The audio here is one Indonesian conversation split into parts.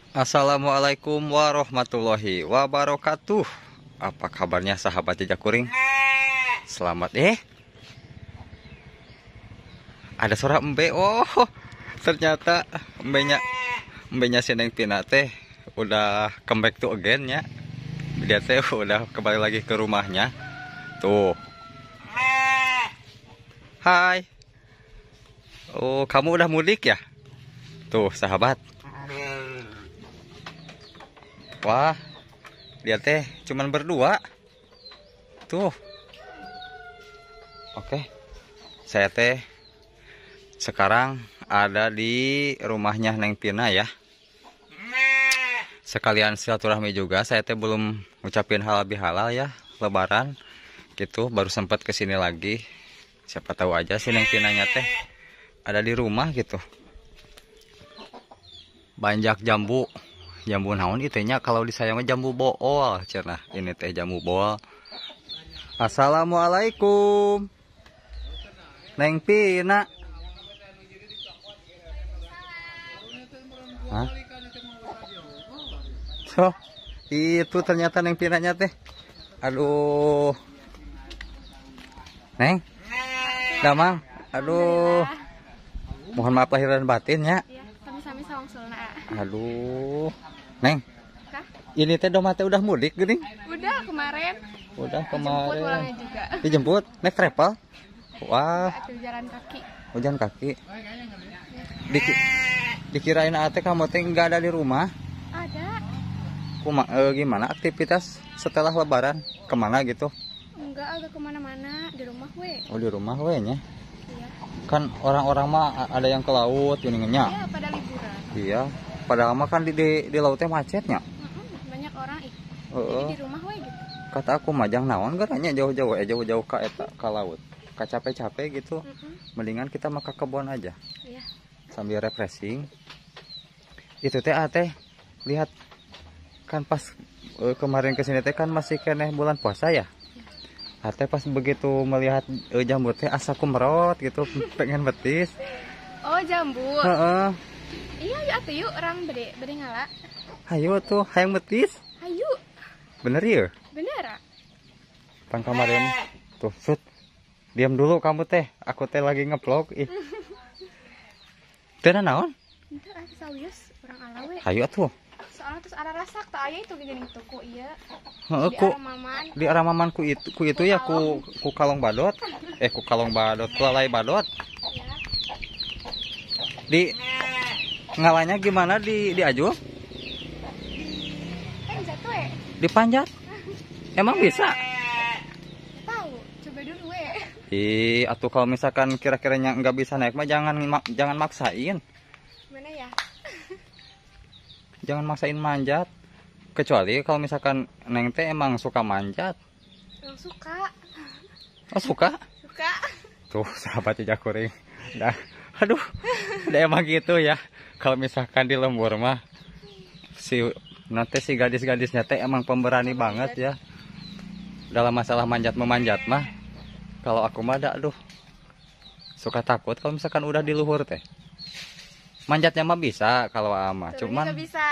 Assalamualaikum warahmatullahi wabarakatuh. Apa kabarnya sahabat jejak kuring? Selamat ada suara embe. Oh, ternyata embenya si Neng Pina teh udah come back to again ya. Dia teh udah kembali lagi ke rumahnya. Tuh. Hai. Oh, kamu udah mudik ya? Tuh, sahabat. Wah, dia teh cuman berdua. Tuh. Oke. Saya teh sekarang ada di rumahnya Neng Pina ya. Sekalian silaturahmi juga. Saya teh belum ngucapin halal bihalal ya, lebaran gitu, baru sempat kesini lagi. Siapa tahu aja si Neng Pinanya teh ada di rumah gitu. Banjak jambu. Jambu naon itunya kalau di saya mah jambu bool cenah. Ini teh jambu bool. Assalamualaikum. Neng Pina. Hah? So, itu ternyata Neng Pinanya teh. Aduh. Neng. Damang. Aduh. Mohon maaf lahir dan batin ya. Iya, sami-sami sawangsulna. Aduh. Neng. Kah? Ini teh doma teh udah mudik geuning. Udah kemarin. Udah Dijemput kemarin. pulangnya juga. Dijemput naik travel. Wah, Jalan kaki. hujan kaki. Dikirain ate kamu teh nggak ada di rumah. Ada. Gimana aktivitas setelah lebaran? Kemana gitu? Enggak, agak kemana-mana. Di rumah we. Oh, di rumah we nya. Iya. Kan orang-orang mah ada yang ke laut geuningannya. Iya, pada liburan. Iya. Padahal mah kan di lautnya macetnya. Banyak orang Heeh. Jadi di rumah we gitu. Kata aku majang naon garanya jauh-jauh ka eta ka laut. Ka capek-capek gitu. Mendingan kita mah ke kebon aja. Iya. Sambil refreshing. Itu teh ate lihat kan pas kemarin kesini teh kan masih keneh bulan puasa ya. Ate pas begitu melihat jambu teh asa kumrot gitu pengen betis. Oh, jambu. Heeh. Iya, yuk atuh yuk orang bede ngala. Hayo tuh hayang betis. Hayu. Bener ya? Bener. Pan kemarin tuh sut. Diam dulu kamu teh. Aku teh lagi ngevlog ih. Teh naon? Itu atuh sawius orang alawe. Hayo tuh. Soalnya terus ada rasak tak aya itu geuning toko ieu. Heeh, Di ku Aramaman. di aramaman ku itu ya ku kalong badot. Ku kalong badot, ku lalai badot. Ya. Di ngalanya gimana di Aju? Kan jatuh we. Dipanjat? Emang bisa? Tahu, coba dulu we. Ih, atuh kalau misalkan kira-kiranya nggak bisa naik mah jangan maksain. Mana ya? Jangan maksain manjat. Kecuali kalau misalkan Neng teh emang suka manjat. Yang suka. Oh, suka? Suka. Tuh, sahabat jejak kuring. Dah, aduh. Udah emang gitu ya. Kalau misalkan di lembur mah nanti si gadis-gadisnya teh emang pemberani banget ya. Dalam masalah memanjat mah. Kalau aku mah aduh. Suka takut kalau misalkan udah di luhur teh. Manjatnya mah bisa kalau ama, cuman Nggak bisa.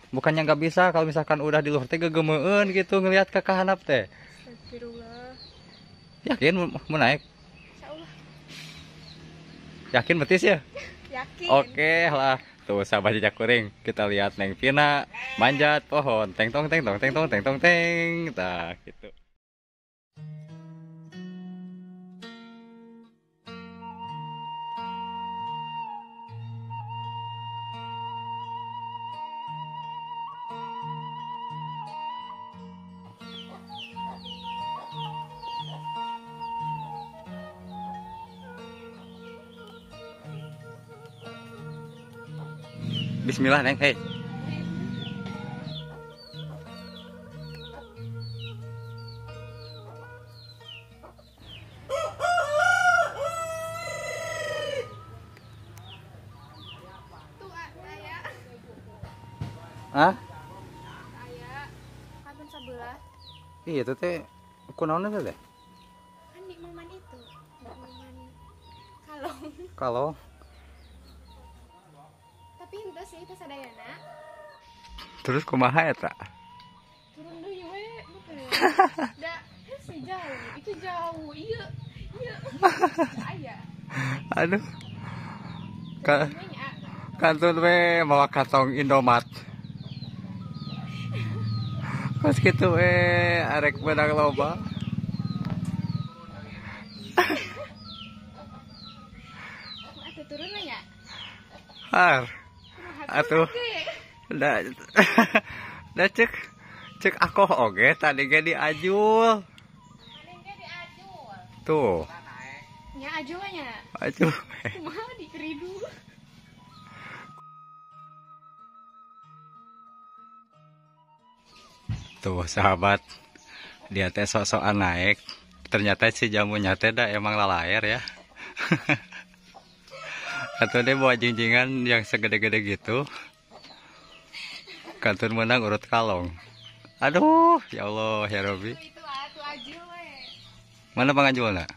bukannya nggak bisa kalau misalkan udah di luhur teh gegemeun gitu ngelihat ke kahanap teh. Astagfirullah. Yakin mau naik? Insyaallah. Yakin betis ya? Yakin. Oke lah. Tuh sahabat jejak kuring, kita lihat Neng Pina manjat pohon. Teng tong teng tong teng tong teng tong teng. Nah, gitu. Bismillah Neng, hei. Tuh aya. Ah? Aya. Kabin sebelah. Iya itu teh kunaon teh? Kan di maman itu. Di maman kalong. Kalau Tapi henteu sih teh sadayana. Terus kumaha eta? Turun deui we, betul. Da, si jauh, itu jauh. Iya. Iya. Aya. Aduh. Ka Turun nya. kantun we bawa kantong Indomaret. Pas gitu we arek menang loba. Atuh turun we nya. Har. Atuh. Da da cek aku oge tadi ge diajul. Tuh. Nya aju we nya. Aduh. Kumaha dikeridu. Tuh sahabat, dia teh sok-sokan naik. Ternyata si jamunya teh dah emang lalaer ya. Atau dia bawa jinjingan yang segede-gede gitu. Kantun menang urut kalong. Aduh, ya Allah, ya Robi. Itu atuh aju we. Mana pangajulna?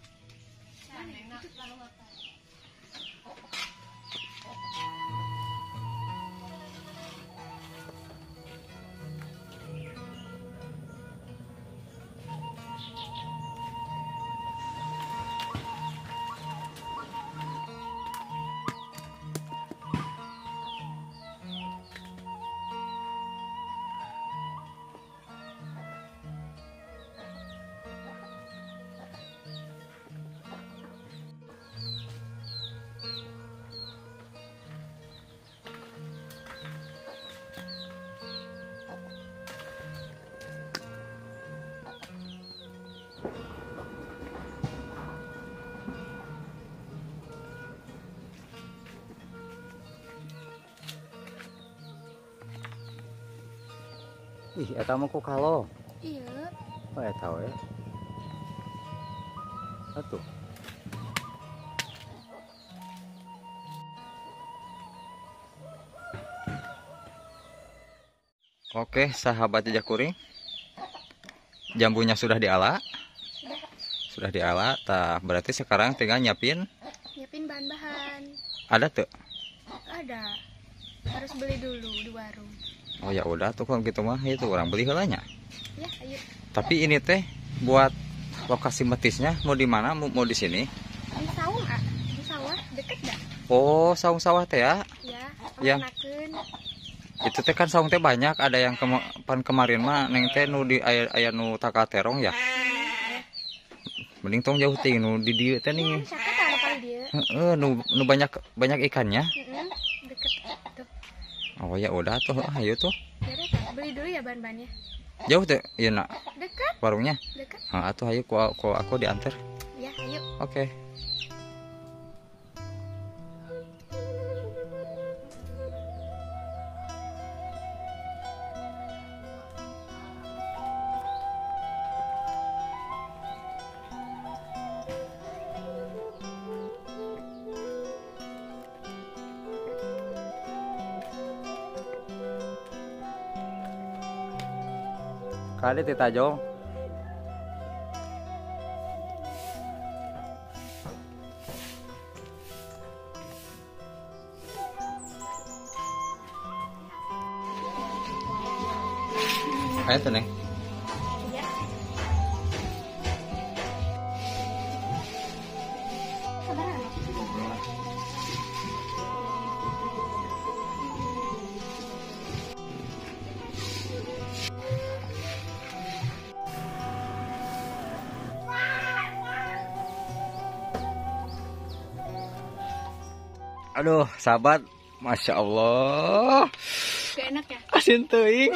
Ih, eta mah ku kalong. Iya. Oh, eta we. Atuh. Oke, sahabat jejak kuring. Jambunya sudah diala. Sudah diala. Tah, berarti sekarang tinggal nyiapin. Nyiapin bahan-bahan. Ada tuh. Ada. Harus beli dulu di warung. Oh ya udah tuh kalau gitu mah itu orang beli heulanya. Ya, ayo. Tapi ini teh buat lokasi metisnya mau di mana? Mau di sini? Di sawah, ah. Di sawah deket dah. Oh, saung sawah teh ya. Ya, Yang enakeun. itu teh kan saung teh banyak, ada yang kemarin mah neng teh nu di aya nu takaterong ya. Mending tong jauh ting nu di dieu teh nih. Siapa tahu kali dia? Heeh, nu banyak ikannya. Deket tuh. Oh ya udah tuh, ayo tuh. Yaudah, beli dulu ya bahan-bahannya. Jauh teh, iya nak Dekat, warungnya. dekat. Nah, atuh ayo aku diantar. Ya, ayo. Oke. Kali Tita Jong. Ayo tuh nih. Ya. Aduh, sahabat, masya Allah, Gak enak ya? asin teuing.